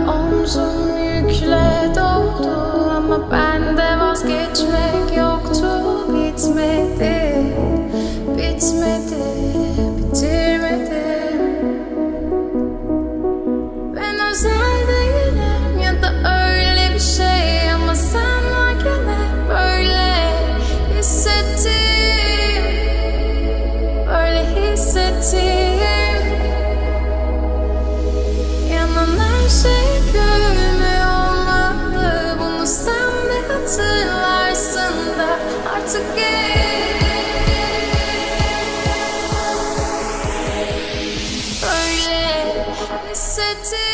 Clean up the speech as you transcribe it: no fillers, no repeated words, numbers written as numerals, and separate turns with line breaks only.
Omzum yükle doldu ama bende vazgeçmek yoktu. Bitmedi, bitmedi, bitirmedim. Ben özel değilim ya da öyle bir şey, ama sen varken hep böyle hissettim, böyle hissettim. Yanan her şey gülme olmalı, bunu sen de hatırlarsın da artık böyle hissettim.